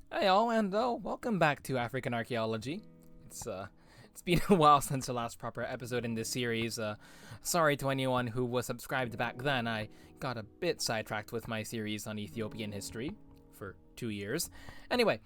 Hey all, and welcome back to African Archaeology. It's been a while since the last proper episode in this series. Sorry to anyone who was subscribed back then. I got a bit sidetracked with my series on Ethiopian history for 2 years. Anyway,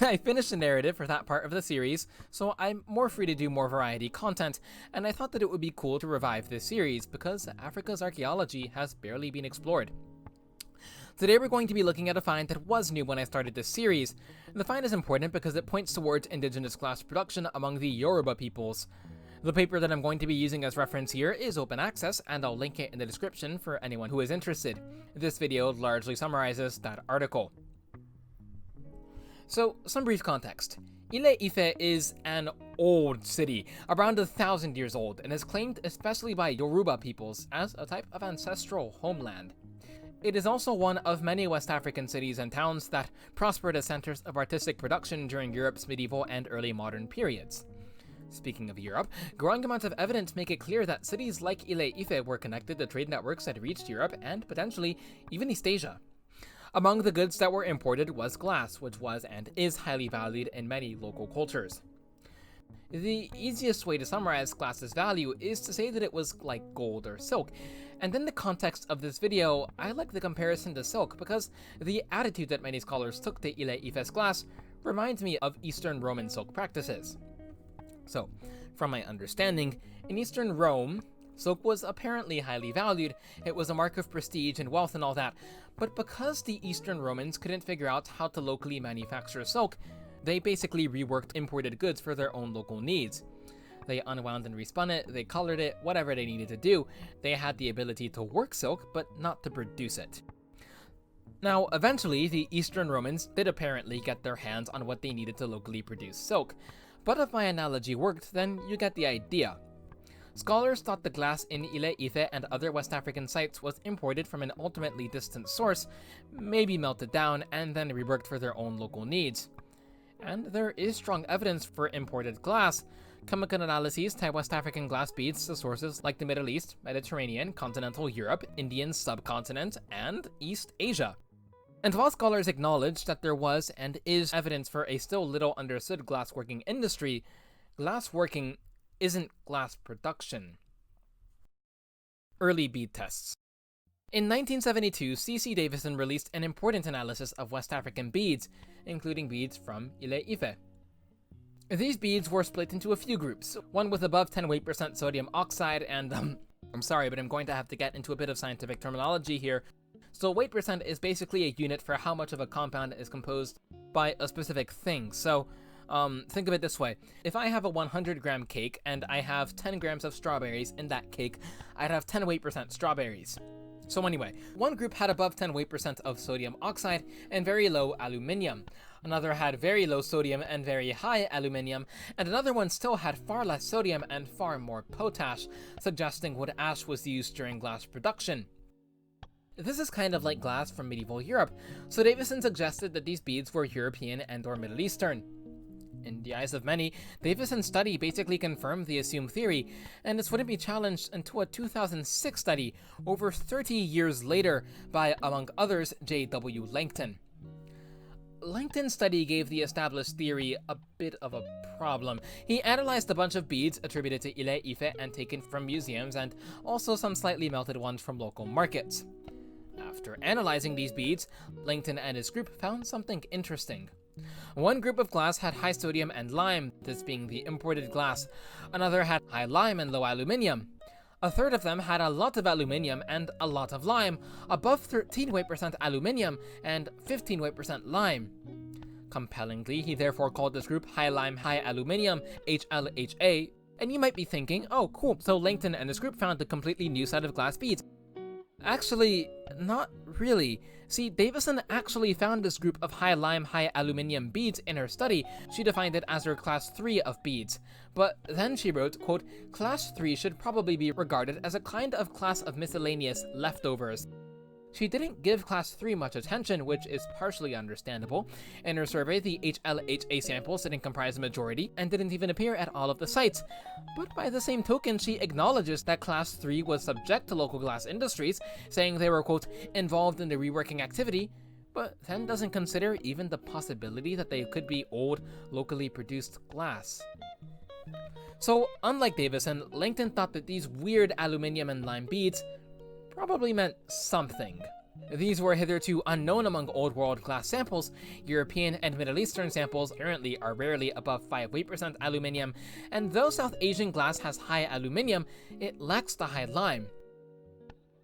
I finished the narrative for that part of the series, so I'm more free to do more variety content, and I thought that it would be cool to revive this series because Africa's archaeology has barely been explored. Today we're going to be looking at a find that was new when I started this series. The find is important because it points towards indigenous glass production among the Yoruba peoples. The paper that I'm going to be using as reference here is open access, and I'll link it in the description for anyone who is interested. This video largely summarizes that article. So, some brief context. Ile-Ife is an old city, around 1,000 years old, and is claimed especially by Yoruba peoples as a type of ancestral homeland. It is also one of many West African cities and towns that prospered as centers of artistic production during Europe's medieval and early modern periods. Speaking of Europe, growing amounts of evidence make it clear that cities like Ile-Ife were connected to trade networks that reached Europe and, potentially, even East Asia. Among the goods that were imported was glass, which was and is highly valued in many local cultures. The easiest way to summarize glass's value is to say that it was like gold or silk, and in the context of this video, I like the comparison to silk because the attitude that many scholars took to Ile-Ife's glass reminds me of Eastern Roman silk practices. So, from my understanding, in Eastern Rome, silk was apparently highly valued, it was a mark of prestige and wealth and all that, but because the Eastern Romans couldn't figure out how to locally manufacture silk, they basically reworked imported goods for their own local needs. They unwound and respun it, they colored it, whatever they needed to do. They had the ability to work silk, but not to produce it. Now, eventually, the Eastern Romans did apparently get their hands on what they needed to locally produce silk. But if my analogy worked, then you get the idea. Scholars thought the glass in Ile-Ife and other West African sites was imported from an ultimately distant source, maybe melted down, and then reworked for their own local needs. And there is strong evidence for imported glass. Chemical analyses tie West African glass beads to sources like the Middle East, Mediterranean, continental Europe, Indian subcontinent, and East Asia. And while scholars acknowledge that there was and is evidence for a still little understood glassworking industry, glassworking isn't glass production. Early bead tests. In 1972, C.C. Davison released an important analysis of West African beads, including beads from Ile-Ife. These beads were split into a few groups, one with above 10 weight % sodium oxide and, I'm sorry, but I'm going to have to get into a bit of scientific terminology here. So weight % is basically a unit for how much of a compound is composed by a specific thing. So, think of it this way. If I have a 100-gram cake and I have 10 grams of strawberries in that cake, I'd have 10 weight % strawberries. So anyway, one group had above 10 weight % of sodium oxide and very low aluminium. Another had very low sodium and very high aluminium, and another one still had far less sodium and far more potash, suggesting wood ash was used during glass production. This is kind of like glass from medieval Europe, so Davison suggested that these beads were European and/or Middle Eastern. In the eyes of many, Davison's study basically confirmed the assumed theory, and this wouldn't be challenged until a 2006 study, over 30 years later, by, among others, J.W. Langton. Langton's study gave the established theory a bit of a problem. He analyzed a bunch of beads attributed to Ile-Ife and taken from museums, and also some slightly melted ones from local markets. After analyzing these beads, Langton and his group found something interesting. One group of glass had high sodium and lime, this being the imported glass. Another had high lime and low aluminium. A third of them had a lot of aluminium and a lot of lime, above 13 weight % aluminium and 15 weight % lime. Compellingly, he therefore called this group high lime, high aluminium, HLHA, and you might be thinking, oh cool, so Langton and his group found a completely new set of glass beads. Actually, not really. See, Davison actually found this group of high lime, high aluminium beads in her study. She defined it as her class 3 of beads. But then she wrote, quote, class 3 should probably be regarded as a kind of class of miscellaneous leftovers. She didn't give class 3 much attention, which is partially understandable. In her survey, the HLHA samples didn't comprise a majority and didn't even appear at all of the sites. But by the same token, she acknowledges that class 3 was subject to local glass industries, saying they were, quote, involved in the reworking activity, but then doesn't consider even the possibility that they could be old, locally produced glass. So, unlike Davison, Langton thought that these weird aluminium and lime beads probably meant something. These were hitherto unknown among Old World glass samples. European and Middle Eastern samples apparently are rarely above 5 weight percent aluminium, and though South Asian glass has high aluminium, it lacks the high lime.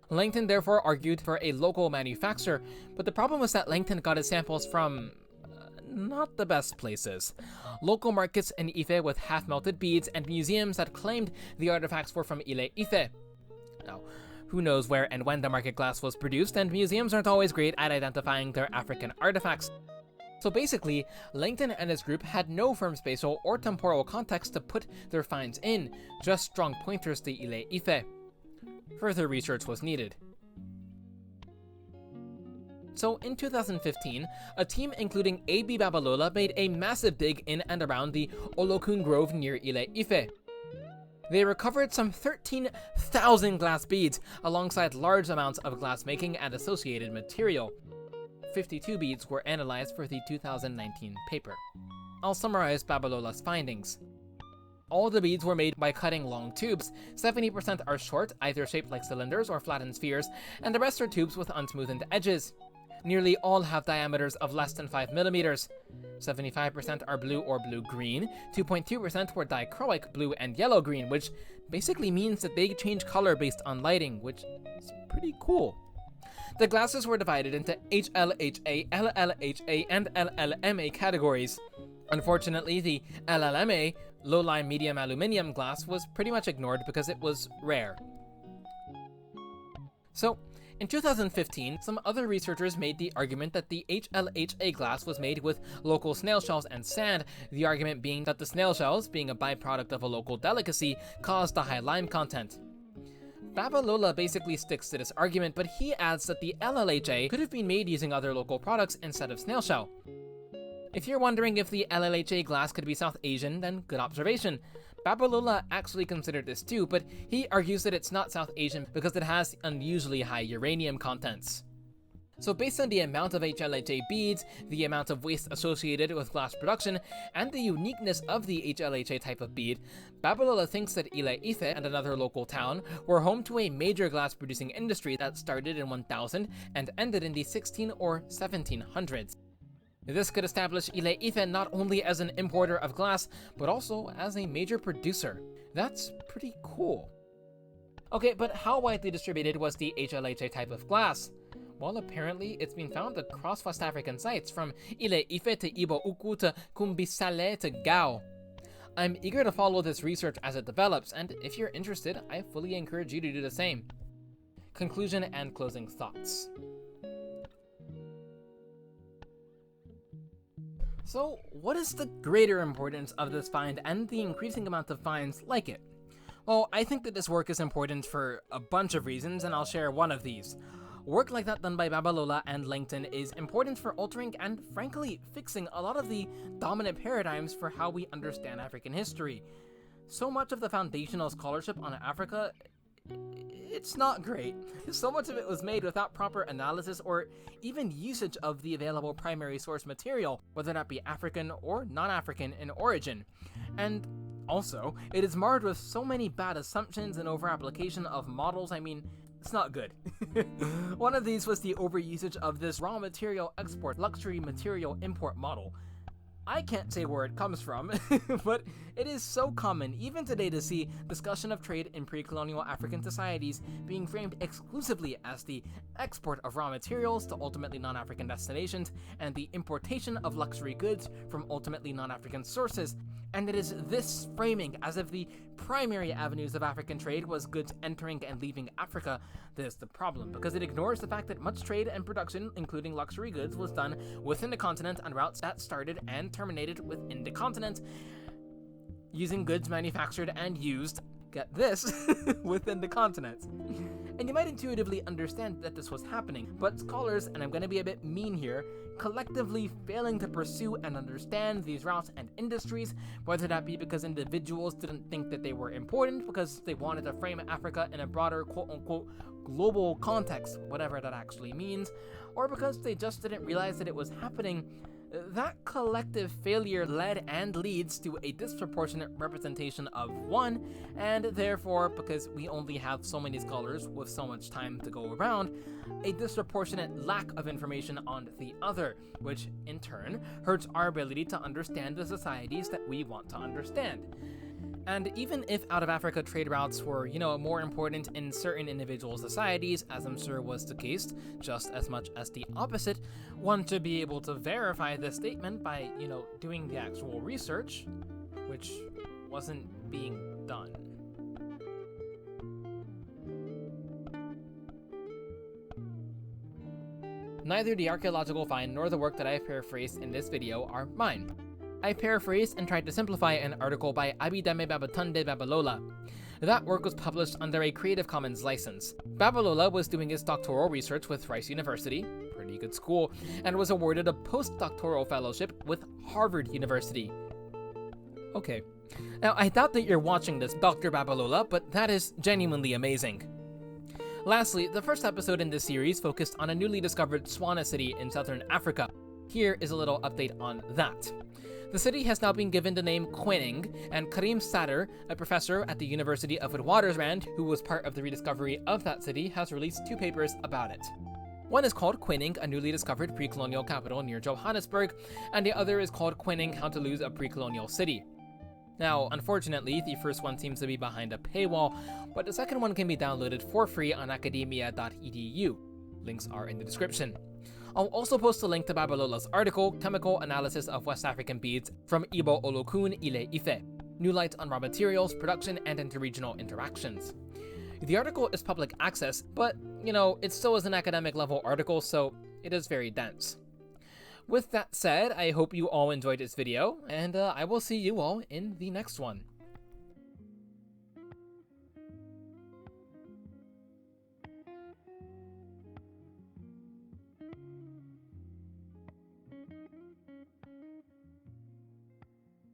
Langton therefore argued for a local manufacturer, but the problem was that Langton got his samples from not the best places. Local markets in Ife with half-melted beads and museums that claimed the artifacts were from Ile-Ife. Now, who knows where and when the market glass was produced, and museums aren't always great at identifying their African artifacts. So basically, Langton and his group had no firm spatial or temporal context to put their finds in, just strong pointers to Ile-Ife. Further research was needed. So in 2015, a team including A.B. Babalola made a massive dig in and around the Olokun Grove near Ile-Ife. They recovered some 13,000 glass beads, alongside large amounts of glass making and associated material. 52 beads were analyzed for the 2019 paper. I'll summarize Babalola's findings. All the beads were made by cutting long tubes. 70% are short, either shaped like cylinders or flattened spheres, and the rest are tubes with unsmoothened edges. Nearly all have diameters of less than 5 millimeters. 75% are blue or blue-green, 2.2% were dichroic blue and yellow-green, which basically means that they change color based on lighting, which is pretty cool. The glasses were divided into HLHA, LLHA, and LLMA categories. Unfortunately, the LLMA, low-lime medium aluminium glass, was pretty much ignored because it was rare. So, in 2015, some other researchers made the argument that the HLHA glass was made with local snail shells and sand, the argument being that the snail shells, being a byproduct of a local delicacy, caused the high lime content. Babalola basically sticks to this argument, but he adds that the LLHA could have been made using other local products instead of snail shell. If you're wondering if the LLHA glass could be South Asian, then good observation. Babalola actually considered this too, but he argues that it's not South Asian because it has unusually high uranium contents. So based on the amount of HLHA beads, the amount of waste associated with glass production, and the uniqueness of the HLHA type of bead, Babalola thinks that Ile-Ife and another local town were home to a major glass producing industry that started in 1000 and ended in the 16 or 1700s. This could establish Ile-Ife not only as an importer of glass, but also as a major producer. That's pretty cool. Okay, but how widely distributed was the HLHA type of glass? Well, apparently it's been found across West African sites, from Ile-Ife to Igbo Olokun to Kumbisale to Gao. I'm eager to follow this research as it develops, and if you're interested, I fully encourage you to do the same. Conclusion and closing thoughts. So, what is the greater importance of this find and the increasing amount of finds like it? Well, I think that this work is important for a bunch of reasons, and I'll share one of these. Work like that done by Babalola and Langton is important for altering and, frankly, fixing a lot of the dominant paradigms for how we understand African history. So much of the foundational scholarship on Africa, it's not great. So much of it was made without proper analysis or even usage of the available primary source material, whether that be African or non-African in origin. And also, it is marred with so many bad assumptions and over-application of models. I mean, it's not good. One of these was the overusage of this raw material export, luxury material import model. I can't say where it comes from, but it is so common even today to see discussion of trade in pre-colonial African societies being framed exclusively as the export of raw materials to ultimately non-African destinations and the importation of luxury goods from ultimately non-African sources. And it is this framing as if the primary avenues of African trade was goods entering and leaving Africa that is the problem, because it ignores the fact that much trade and production, including luxury goods, was done within the continent on routes that started and terminated within the continent, using goods manufactured and used, get this, within the continent. And you might intuitively understand that this was happening, but scholars, and I'm going to be a bit mean here, collectively failing to pursue and understand these routes and industries, whether that be because individuals didn't think that they were important, because they wanted to frame Africa in a broader quote-unquote global context, whatever that actually means, or because they just didn't realize that it was happening, that collective failure led and leads to a disproportionate representation of one, and therefore, because we only have so many scholars with so much time to go around, a disproportionate lack of information on the other, which in turn hurts our ability to understand the societies that we want to understand. And even if out-of-Africa trade routes were, more important in certain individual societies, as I'm sure was the case, just as much as the opposite, one to be able to verify this statement by, doing the actual research, which wasn't being done. Neither the archaeological find nor the work that I have paraphrased in this video are mine. I paraphrased and tried to simplify an article by Abidame Babatunde Babalola. That work was published under a Creative Commons license. Babalola was doing his doctoral research with Rice University, pretty good school, and was awarded a postdoctoral fellowship with Harvard University. Okay. Now, I doubt that you're watching this, Dr. Babalola, but that is genuinely amazing. Lastly, the first episode in this series focused on a newly discovered Tswana city in southern Africa. Here is a little update on that. The city has now been given the name Kweneng, and Karim Sader, a professor at the University of Witwatersrand, who was part of the rediscovery of that city, has released 2 papers about it. One is called Kweneng, a newly discovered pre-colonial capital near Johannesburg, and the other is called Kweneng, How to Lose a Pre-Colonial City. Now, unfortunately, the first one seems to be behind a paywall, but the second one can be downloaded for free on academia.edu. Links are in the description. I'll also post a link to Babalola's article, Chemical Analysis of West African Beads from Igbo Olokun, Ile-Ife, New Light on Raw Materials, Production, and Interregional Interactions. The article is public access, but, it still is an academic level article, so it is very dense. With that said, I hope you all enjoyed this video, and I will see you all in the next one.